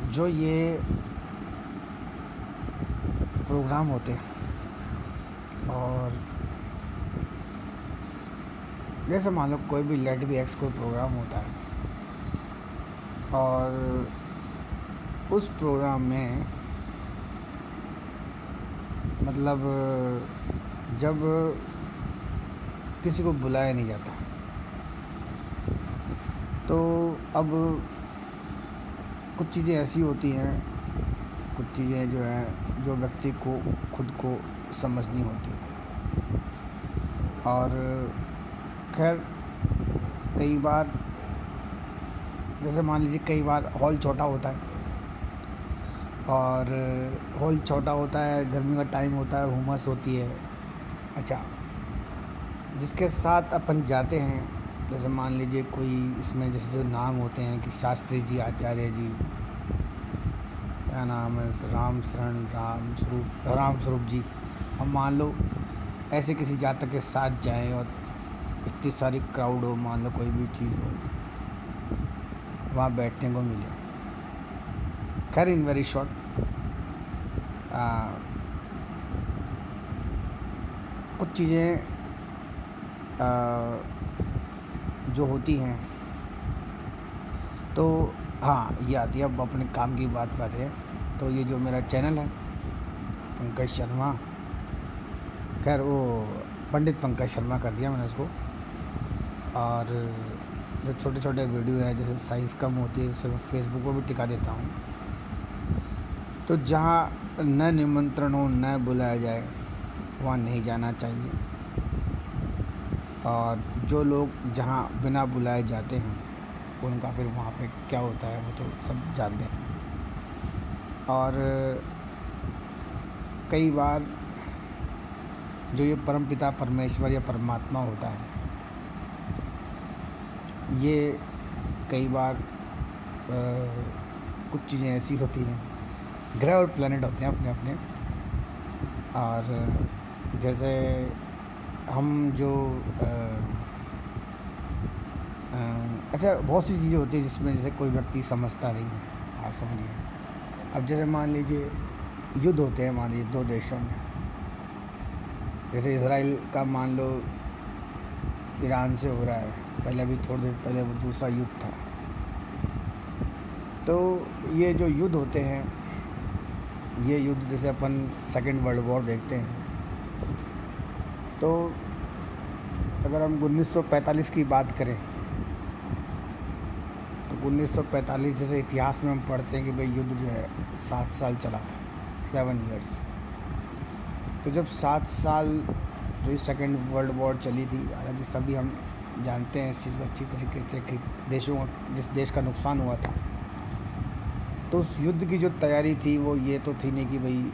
जो ये प्रोग्राम होते हैं, और जैसे मान लो कोई भी लेट बी एक्स कोई प्रोग्राम होता है, और उस प्रोग्राम में मतलब जब किसी को बुलाया नहीं जाता, तो अब कुछ चीज़ें ऐसी होती हैं, कुछ चीज़ें जो हैं जो व्यक्ति को खुद को समझनी होती है। और खैर कई बार, जैसे मान लीजिए कई बार हॉल छोटा होता है, और हॉल छोटा होता है, गर्मी का टाइम होता है, हुमस होती है। अच्छा, जिसके साथ अपन जाते हैं, जैसे मान लीजिए कोई इसमें जैसे जो नाम होते हैं कि शास्त्री जी, आचार्य जी, क्या नाम है, राम स्वरूप जी, हम मान लो ऐसे किसी जातक के साथ जाएं और इतनी सारी क्राउड हो, मान लो कोई भी चीज़ हो, वहाँ बैठने को मिले। खैर इन वेरी शॉर्ट, कुछ चीज़ें जो होती हैं, तो हाँ ये आती है। अब अपने काम की बात करते हैं, तो ये जो मेरा चैनल है पंकज शर्मा, खैर वो पंडित पंकज शर्मा कर दिया मैंने उसको। और जो छोटे छोटे वीडियो हैं, जैसे साइज़ कम होती है, उसे मैं फेसबुक पर भी टिका देता हूँ। तो जहाँ न निमंत्रण हो, न बुलाया जाए, वहाँ नहीं जाना चाहिए। और जो लोग जहाँ बिना बुलाए जाते हैं, उनका फिर वहाँ पे क्या होता है वो तो सब जानते हैं। और कई बार जो ये परमपिता परमेश्वर या परमात्मा होता है, ये कई बार कुछ चीज़ें ऐसी होती हैं, ग्रह और प्लैनेट होते हैं अपने अपने। और जैसे हम जो अच्छा, बहुत सी चीज़ें होती हैं जिसमें जैसे कोई व्यक्ति समझता नहीं है, आप समझिए। अब जैसे मान लीजिए युद्ध होते हैं, मान लीजिए दो देशों में, जैसे इसराइल का मान लो ईरान से हो रहा है, पहले अभी थोड़ी देर पहले वो दूसरा युद्ध था। तो ये जो युद्ध होते हैं, ये युद्ध जैसे अपन सेकेंड वर्ल्ड वॉर देखते हैं, तो अगर हम 1945 की बात करें, तो 1945 जैसे इतिहास में हम पढ़ते हैं कि भाई युद्ध जो है 7 साल चला था, 7 ईयर्स। तो जब 7 साल जो सेकेंड वर्ल्ड वॉर चली थी, हालांकि सभी हम जानते हैं इस चीज़ को अच्छी तरीके से कि जिस देश का नुकसान हुआ था, तो उस युद्ध की जो तैयारी थी वो ये तो थी नहीं कि भाई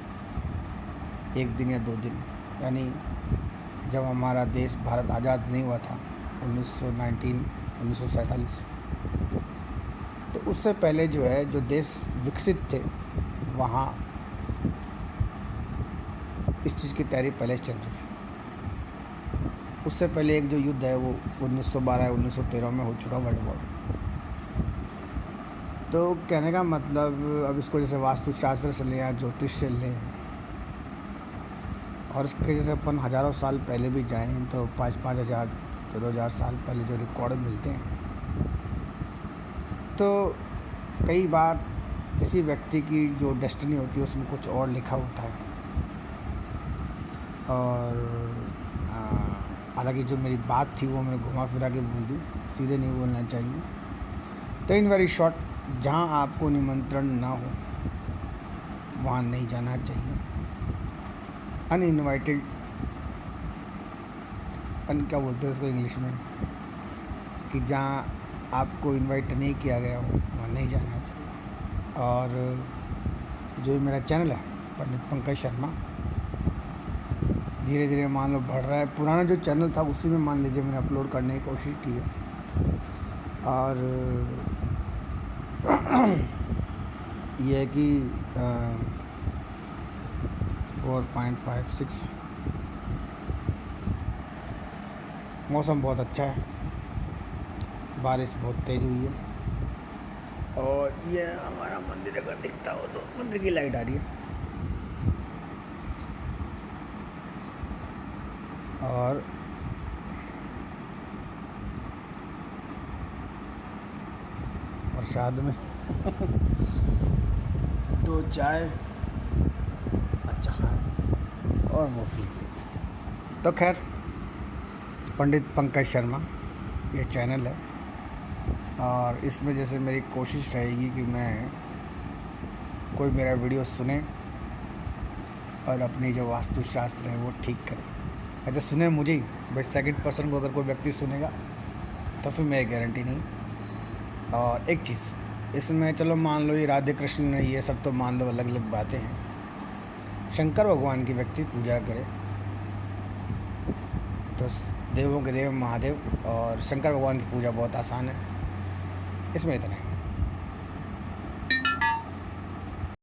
1 दिन या 2 दिन, यानी जब हमारा देश भारत आज़ाद नहीं हुआ था 1947, तो उससे पहले जो है जो देश विकसित थे, वहाँ इस चीज़ की तैयारी पहले चल रही थी। उससे पहले एक जो युद्ध है वो 1912-1913 में हो चुका, वर्ल्ड वॉर। तो कहने का मतलब, अब इसको जैसे वास्तुशास्त्र से लें या ज्योतिष से लें, और इसके जैसे अपन हज़ारों साल पहले भी जाएं, तो 5-5 हज़ार 2,000 साल पहले जो रिकॉर्ड मिलते हैं, तो कई बार किसी व्यक्ति की जो डेस्टिनी होती है उसमें कुछ और लिखा होता है। और हालांकि जो मेरी बात थी वो मैं घुमा फिरा के बोल दूँ, सीधे नहीं बोलना चाहिए। तो इन वेरी शॉर्ट, जहाँ आपको निमंत्रण ना हो वहाँ नहीं जाना चाहिए। अनइनवाइटेड, क्या बोलते हैं उसको इंग्लिश में, कि जहाँ आपको इनवाइट नहीं किया गया हो वहाँ नहीं जाना चाहिए। और जो मेरा चैनल है पंडित पंकज शर्मा, धीरे धीरे मान लो बढ़ रहा है। पुराना जो चैनल था उसी में मान लीजिए मैंने अपलोड करने की कोशिश की है, और ये है कि 4.56, मौसम बहुत अच्छा है, बारिश बहुत तेज़ हुई है। और ये हमारा मंदिर अगर दिखता हो तो मंदिर की लाइट आ रही है। और प्रसाद में 2 चाय, अचार और मूंगफली। तो खैर, पंडित पंकज शर्मा ये चैनल है, और इसमें जैसे मेरी कोशिश रहेगी कि मैं कोई मेरा वीडियो सुने और अपनी जो वास्तुशास्त्र है वो ठीक करे। अच्छा, सुने मुझे ही भाई, सेकंड पर्सन को अगर कोई व्यक्ति सुनेगा तो फिर मेरी गारंटी नहीं। और एक चीज़ इसमें, चलो मान लो ये राधे कृष्ण ने ये सब तो मान लो अलग अलग बातें हैं, शंकर भगवान की व्यक्ति पूजा करे तो देवों के देव महादेव और शंकर भगवान की पूजा बहुत आसान है। इसमें इतना है।